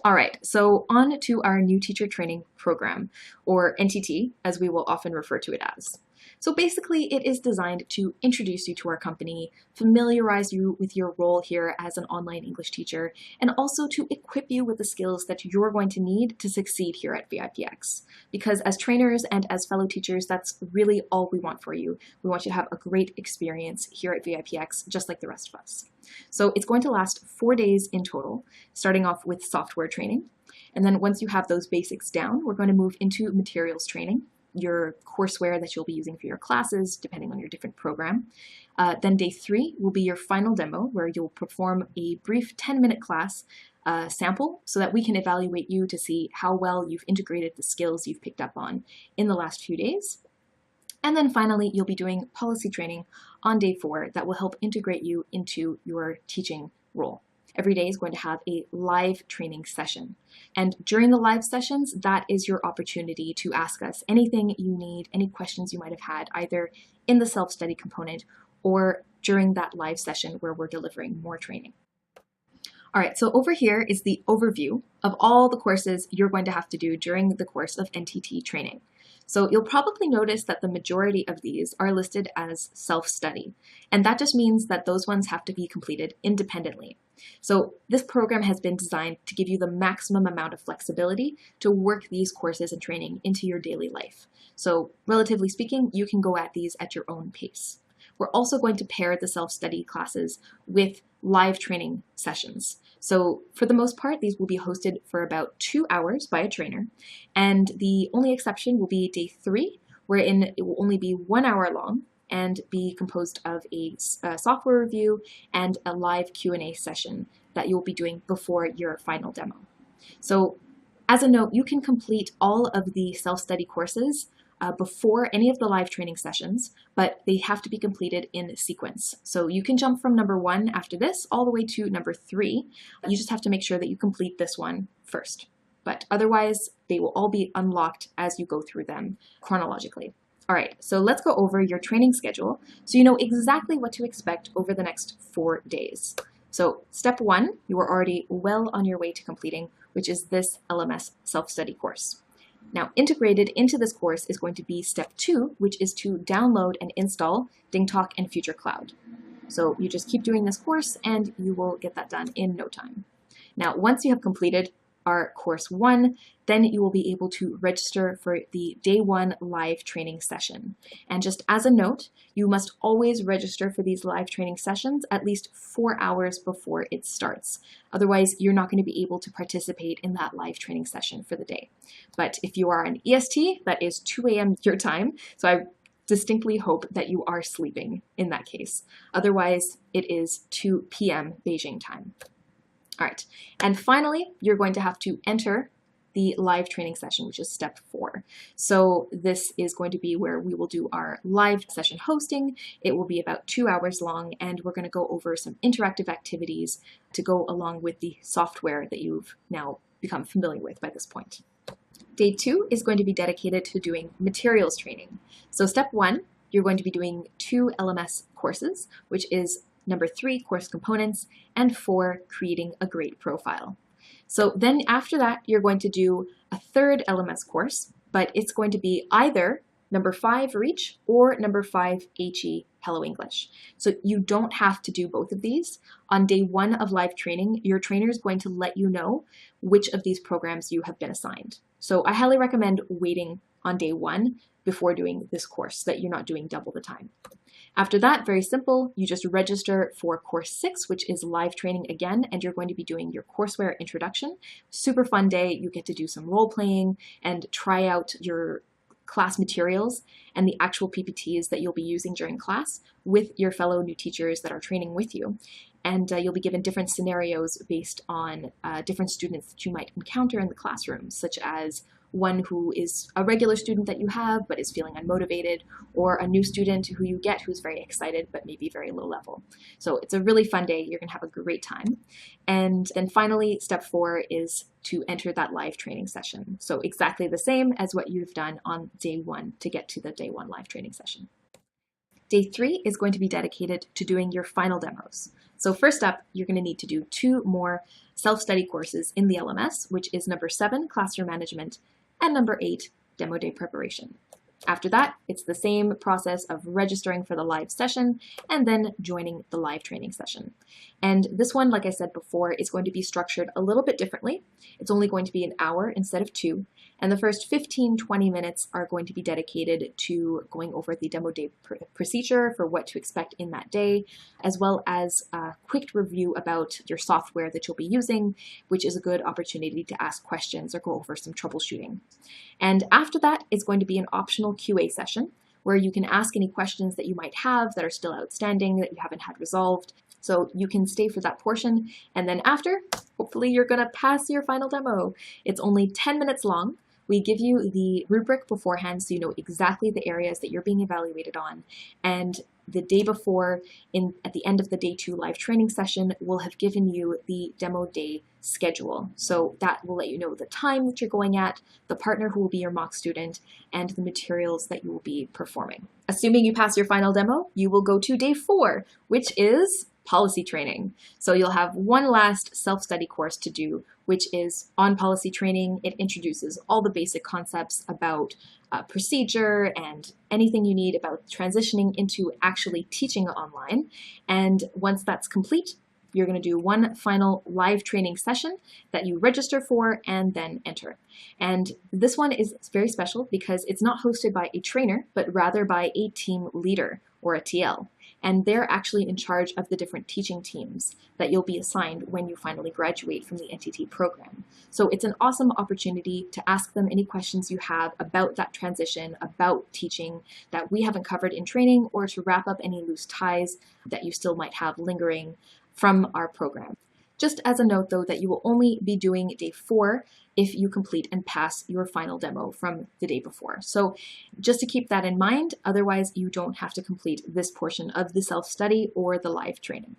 All right, so on to our new teacher training program, or NTT, as we will often refer to it as. So basically, it is designed to introduce you to our company, familiarize you with your role here as an online English teacher, and also to equip you with the skills that you're going to need to succeed here at VIPX. Because as trainers and as fellow teachers, that's really all we want for you. We want you to have a great experience here at VIPX, just like the rest of us. So it's going to last 4 days in total, starting off with software training. And then once you have those basics down, we're going to move into materials training, your courseware that you'll be using for your classes, depending on your different program. Then day 3 will be your final demo, where you'll perform a brief 10-minute class sample so that we can evaluate you to see how well you've integrated the skills you've picked up on in the last few days. And then finally, you'll be doing policy training on day 4 that will help integrate you into your teaching role. Every day is going to have a live training session. And during the live sessions, that is your opportunity to ask us anything you need, any questions you might have had, either in the self-study component or during that live session where we're delivering more training. All right, so over here is the overview of all the courses you're going to have to do during the course of NTT training. So you'll probably notice that the majority of these are listed as self-study, and that just means that those ones have to be completed independently. So this program has been designed to give you the maximum amount of flexibility to work these courses and training into your daily life. So relatively speaking, you can go at these at your own pace. We're also going to pair the self-study classes with live training sessions. So for the most part, these will be hosted for about 2 hours by a trainer. And the only exception will be day 3, wherein it will only be 1 hour long and be composed of a software review and a live Q&A session that you'll be doing before your final demo. So as a note, you can complete all of the self-study courses before any of the live training sessions, but they have to be completed in sequence. So you can jump from number 1 after this all the way to number 3. You just have to make sure that you complete this one first. But otherwise, they will all be unlocked as you go through them chronologically. All right, so let's go over your training schedule so you know exactly what to expect over the next 4 days. So step 1, you are already well on your way to completing, which is this LMS self-study course. Now, integrated into this course is going to be step 2, which is to download and install DingTalk and Future Cloud. So you just keep doing this course and you will get that done in no time. Now, once you have completed our course 1, then you will be able to register for the day 1 live training session. And just as a note, you must always register for these live training sessions at least 4 hours before it starts. Otherwise, you're not going to be able to participate in that live training session for the day. But if you are an EST, that is 2 a.m. your time. So I distinctly hope that you are sleeping in that case. Otherwise, it is 2 p.m. Beijing time. All right, and finally, you're going to have to enter the live training session, which is step 4. So this is going to be where we will do our live session hosting. It will be about 2 hours long, and we're going to go over some interactive activities to go along with the software that you've now become familiar with by this point. Day 2 is going to be dedicated to doing materials training. So step 1, you're going to be doing 2 LMS courses, which is number 3, course components, and 4, creating a great profile. So then after that, you're going to do a 3rd LMS course, but it's going to be either number 5 Reach or number 5 HE Hello English. So you don't have to do both of these. On day 1 of live training, your trainer is going to let you know which of these programs you have been assigned. So I highly recommend waiting on day 1 before doing this course so that you're not doing double the time. After that, very simple, you just register for course 6, which is live training again, and you're going to be doing your courseware introduction. Super fun day. You get to do some role playing and try out your class materials and the actual PPTs that you'll be using during class with your fellow new teachers that are training with you. And you'll be given different scenarios based on different students that you might encounter in the classroom, such as one who is a regular student that you have but is feeling unmotivated, or a new student who you get who's very excited but maybe very low level. So it's a really fun day. You're going to have a great time. And then finally, step 4 is to enter that live training session. So exactly the same as what you've done on day 1 to get to the day 1 live training session. Day 3 is going to be dedicated to doing your final demos. So first up, you're going to need to do 2 more self-study courses in the LMS, which is number 7, Classroom Management, and number 8, Demo Day Preparation. After that, it's the same process of registering for the live session and then joining the live training session. And this one, like I said before, is going to be structured a little bit differently. It's only going to be an hour instead of 2. And the first 15-20 minutes are going to be dedicated to going over the demo day procedure for what to expect in that day, as well as a quick review about your software that you'll be using, which is a good opportunity to ask questions or go over some troubleshooting. And after that, it's going to be an optional QA session where you can ask any questions that you might have that are still outstanding, that you haven't had resolved. So you can stay for that portion. And then after, hopefully you're going to pass your final demo. It's only 10 minutes long. We give you the rubric beforehand so you know exactly the areas that you're being evaluated on. And the day before, at the end of the day 2 live training session, we'll have given you the demo day schedule. So that will let you know the time that you're going at, the partner who will be your mock student, and the materials that you will be performing. Assuming you pass your final demo, you will go to day 4, which is policy training. So you'll have one last self-study course to do, which is on policy training. It introduces all the basic concepts about procedure and anything you need about transitioning into actually teaching online. And once that's complete, you're going to do one final live training session that you register for and then enter. And this one is very special because it's not hosted by a trainer, but rather by a team leader or a TL. And they're actually in charge of the different teaching teams that you'll be assigned when you finally graduate from the NTT program. So it's an awesome opportunity to ask them any questions you have about that transition, about teaching that we haven't covered in training, or to wrap up any loose ties that you still might have lingering from our program. Just as a note though, that you will only be doing day 4 if you complete and pass your final demo from the day before. So just to keep that in mind, otherwise you don't have to complete this portion of the self-study or the live training.